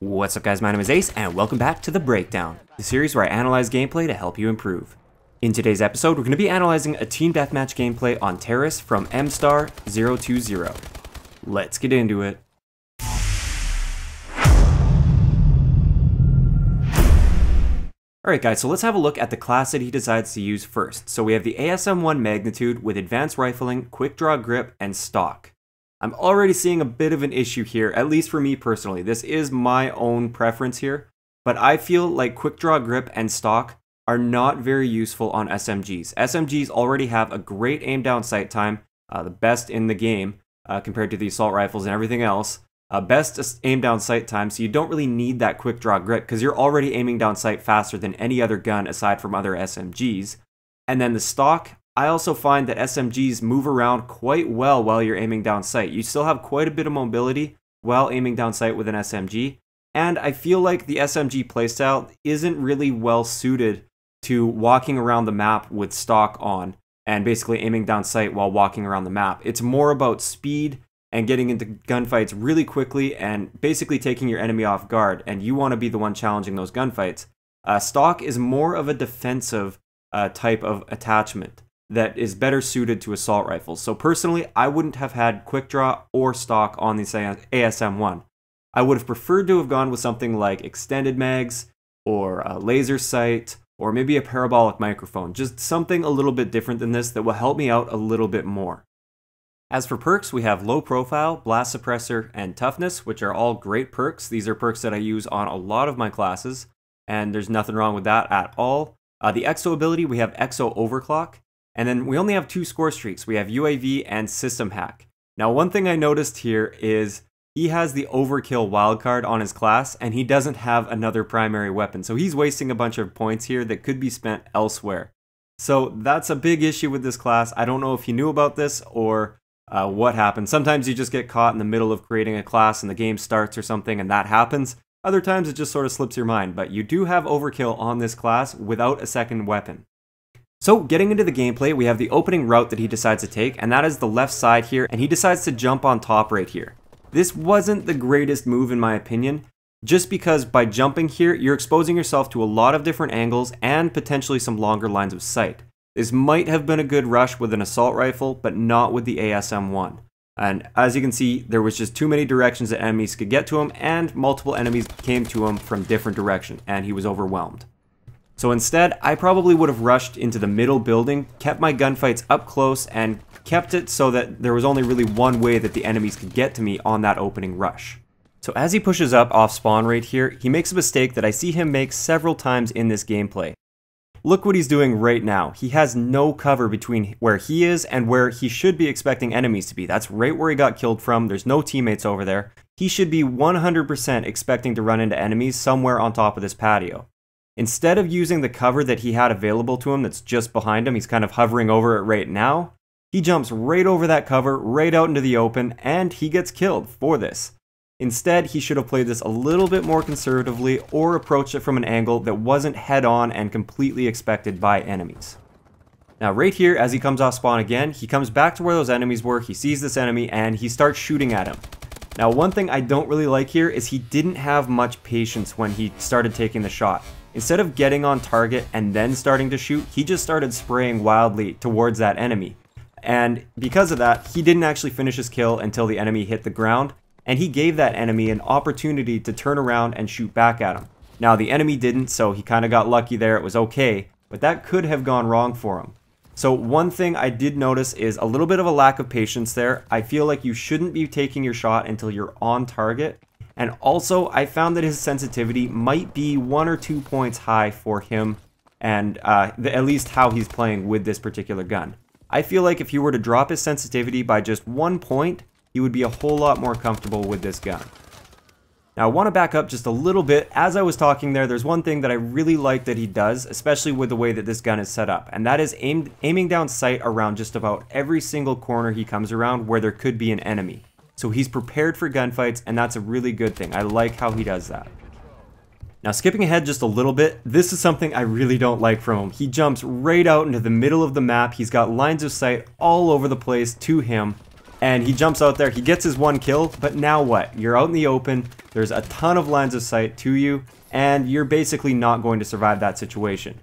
What's up guys, my name is Ace and welcome back to The Breakdown, the series where I analyze gameplay to help you improve. In today's episode, we're going to be analyzing a Team Deathmatch gameplay on Terrace from MStar020. Let's get into it. Alright guys, so let's have a look at the class that he decides to use first. So we have the ASM-1 Magnitude with Advanced Rifling, Quick Draw Grip, and Stock. I'm already seeing a bit of an issue here, at least for me personally. This is my own preference here, but I feel like Quick Draw Grip and Stock are not very useful on SMGs. SMGs already have a great aim down sight time, the best in the game compared to the assault rifles and everything else. Best aim down sight time, so you don't really need that Quick Draw Grip because you're already aiming down sight faster than any other gun aside from other SMGs. And then the Stock, I also find that SMGs move around quite well while you're aiming down sight. You still have quite a bit of mobility while aiming down sight with an SMG, and I feel like the SMG playstyle isn't really well suited to walking around the map with Stock on and basically aiming down sight while walking around the map. It's more about speed and getting into gunfights really quickly and basically taking your enemy off guard, and you want to be the one challenging those gunfights. Stock is more of a defensive type of attachment that is better suited to assault rifles. So personally, I wouldn't have had Quick Draw or Stock on the ASM-1. I would have preferred to have gone with something like extended mags, or a laser sight, or maybe a parabolic microphone. Just something a little bit different than this that will help me out a little bit more. As for perks, we have Low Profile, Blast Suppressor, and Toughness, which are all great perks. These are perks that I use on a lot of my classes, and there's nothing wrong with that at all. The EXO ability, we have EXO Overclock. And then we only have two score streaks. We have UAV and System Hack. Now, one thing I noticed here is he has the Overkill wildcard on his class, and he doesn't have another primary weapon. So he's wasting a bunch of points here that could be spent elsewhere. So that's a big issue with this class. I don't know if you knew about this or what happened. Sometimes you just get caught in the middle of creating a class and the game starts or something and that happens. Other times it just sort of slips your mind. But you do have Overkill on this class without a second weapon. So, getting into the gameplay, we have the opening route that he decides to take, and that is the left side here, and he decides to jump on top right here. This wasn't the greatest move in my opinion, just because by jumping here, you're exposing yourself to a lot of different angles and potentially some longer lines of sight. This might have been a good rush with an assault rifle, but not with the ASM-1. And as you can see, there was just too many directions that enemies could get to him, and multiple enemies came to him from different directions, and he was overwhelmed. So instead, I probably would have rushed into the middle building, kept my gunfights up close, and kept it so that there was only really one way that the enemies could get to me on that opening rush. So as he pushes up off spawn right here, he makes a mistake that I see him make several times in this gameplay. Look what he's doing right now. He has no cover between where he is and where he should be expecting enemies to be. That's right where he got killed from. There's no teammates over there. He should be 100% expecting to run into enemies somewhere on top of this patio. Instead of using the cover that he had available to him that's just behind him, he's kind of hovering over it right now, he jumps right over that cover, right out into the open, and he gets killed for this. Instead, he should have played this a little bit more conservatively or approached it from an angle that wasn't head-on and completely expected by enemies. Now right here, as he comes off spawn again, he comes back to where those enemies were, he sees this enemy, and he starts shooting at him. Now one thing I don't really like here is he didn't have much patience when he started taking the shot. Instead of getting on target and then starting to shoot, he just started spraying wildly towards that enemy. And because of that, he didn't actually finish his kill until the enemy hit the ground, and he gave that enemy an opportunity to turn around and shoot back at him. Now the enemy didn't, so he kind of got lucky there, it was okay, but that could have gone wrong for him. So one thing I did notice is a little bit of a lack of patience there. I feel like you shouldn't be taking your shot until you're on target. And also, I found that his sensitivity might be 1 or 2 points high for him, and at least how he's playing with this particular gun. I feel like if he were to drop his sensitivity by just 1 point, he would be a whole lot more comfortable with this gun. Now, I want to back up just a little bit. As I was talking there's one thing that I really like that he does, especially with the way that this gun is set up, and that is aiming down sight around just about every single corner he comes around where there could be an enemy. So he's prepared for gunfights, and that's a really good thing. I like how he does that. Now skipping ahead just a little bit, this is something I really don't like from him. He jumps right out into the middle of the map. He's got lines of sight all over the place to him, And he jumps out there, he gets his 1 kill, but now what? You're out in the open, there's a ton of lines of sight to you, and you're basically not going to survive that situation.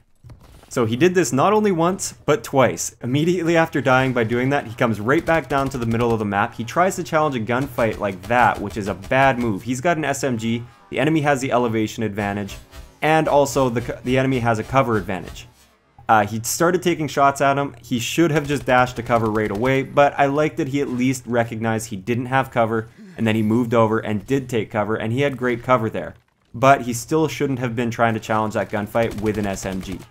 So he did this not only once, but twice. Immediately after dying by doing that, he comes right back down to the middle of the map. He tries to challenge a gunfight like that, which is a bad move. He's got an SMG, the enemy has the elevation advantage, and also the enemy has a cover advantage. He started taking shots at him. He should have just dashed to cover right away, but I like that he at least recognized he didn't have cover, and then he moved over and did take cover, and he had great cover there. But he still shouldn't have been trying to challenge that gunfight with an SMG.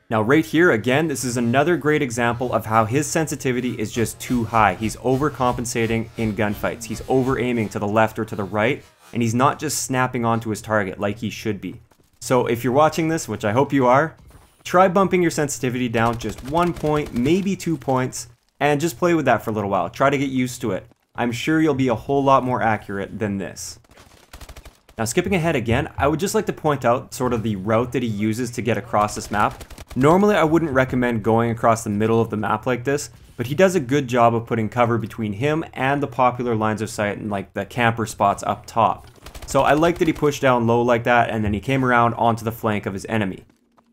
Now right here, again, this is another great example of how his sensitivity is just too high. He's overcompensating in gunfights. He's over-aiming to the left or to the right, and he's not just snapping onto his target like he should be. So if you're watching this, which I hope you are, try bumping your sensitivity down just 1 point, maybe 2 points, and just play with that for a little while. Try to get used to it. I'm sure you'll be a whole lot more accurate than this. Now skipping ahead again, I would just like to point out sort of the route that he uses to get across this map. Normally I wouldn't recommend going across the middle of the map like this, but he does a good job of putting cover between him and the popular lines of sight and like the camper spots up top. So I like that he pushed down low like that, and then he came around onto the flank of his enemy.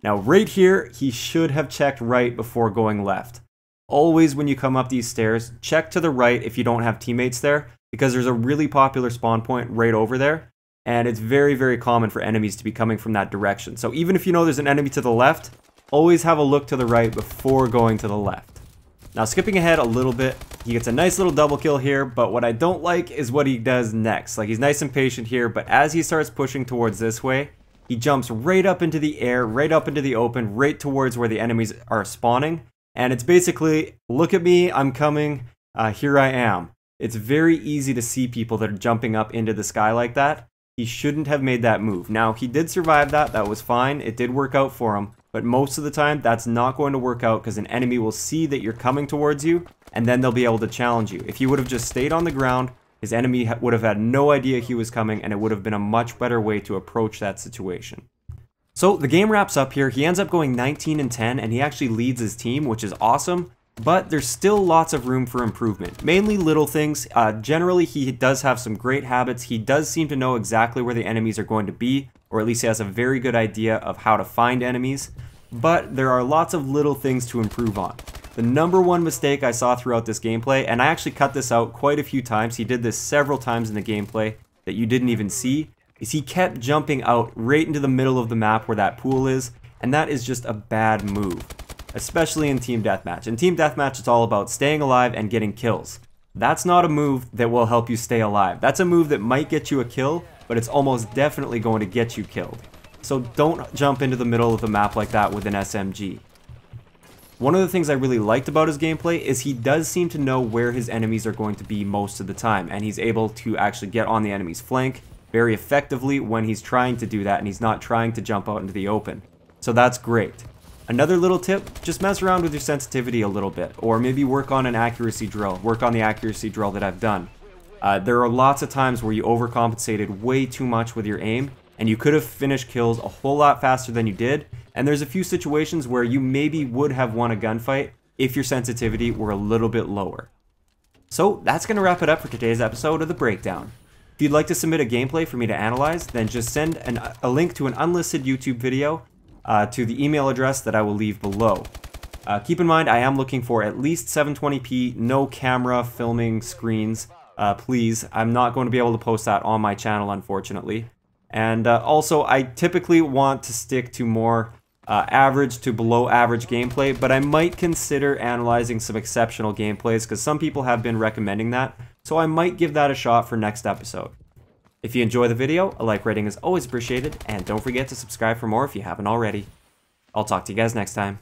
Now right here, he should have checked right before going left. Always when you come up these stairs, check to the right if you don't have teammates there, because there's a really popular spawn point right over there, and it's very, very common for enemies to be coming from that direction. So even if you know there's an enemy to the left, always have a look to the right before going to the left. Now skipping ahead a little bit, he gets a nice little double kill here, but what I don't like is what he does next. Like, he's nice and patient here, but as he starts pushing towards this way, he jumps right up into the air, right up into the open, right towards where the enemies are spawning. And it's basically, look at me, I'm coming, here I am. It's very easy to see people that are jumping up into the sky like that. He shouldn't have made that move. Now, he did survive that, that was fine, it did work out for him. But most of the time, that's not going to work out because an enemy will see that you're coming towards you, and then they'll be able to challenge you. If he would have just stayed on the ground, his enemy would have had no idea he was coming, and it would have been a much better way to approach that situation. So the game wraps up here. He ends up going 19-10, and he actually leads his team, which is awesome. But there's still lots of room for improvement. Mainly little things. Generally, he does have some great habits. He does seem to know exactly where the enemies are going to be, or at least he has a very good idea of how to find enemies. But there are lots of little things to improve on. The number one mistake I saw throughout this gameplay, and I actually cut this out quite a few times, he did this several times in the gameplay that you didn't even see, is he kept jumping out right into the middle of the map where that pool is, and that is just a bad move. Especially in Team Deathmatch. In Team Deathmatch, it's all about staying alive and getting kills. That's not a move that will help you stay alive. That's a move that might get you a kill, but it's almost definitely going to get you killed. So don't jump into the middle of the map like that with an SMG. One of the things I really liked about his gameplay is he does seem to know where his enemies are going to be most of the time, and he's able to actually get on the enemy's flank very effectively when he's trying to do that, and he's not trying to jump out into the open. So that's great. Another little tip, just mess around with your sensitivity a little bit, or maybe work on an accuracy drill. Work on the accuracy drill that I've done. There are lots of times where you overcompensated way too much with your aim, and you could have finished kills a whole lot faster than you did, and there's a few situations where you maybe would have won a gunfight if your sensitivity were a little bit lower. So that's going to wrap it up for today's episode of The Breakdown. If you'd like to submit a gameplay for me to analyze, then just send a link to an unlisted YouTube video to the email address that I will leave below. Keep in mind, I am looking for at least 720p, no camera filming screens, please. I'm not going to be able to post that on my channel, unfortunately. And also, I typically want to stick to more average to below average gameplay, but I might consider analyzing some exceptional gameplays because some people have been recommending that, so I might give that a shot for next episode. If you enjoy the video, a like rating is always appreciated, and don't forget to subscribe for more if you haven't already. I'll talk to you guys next time.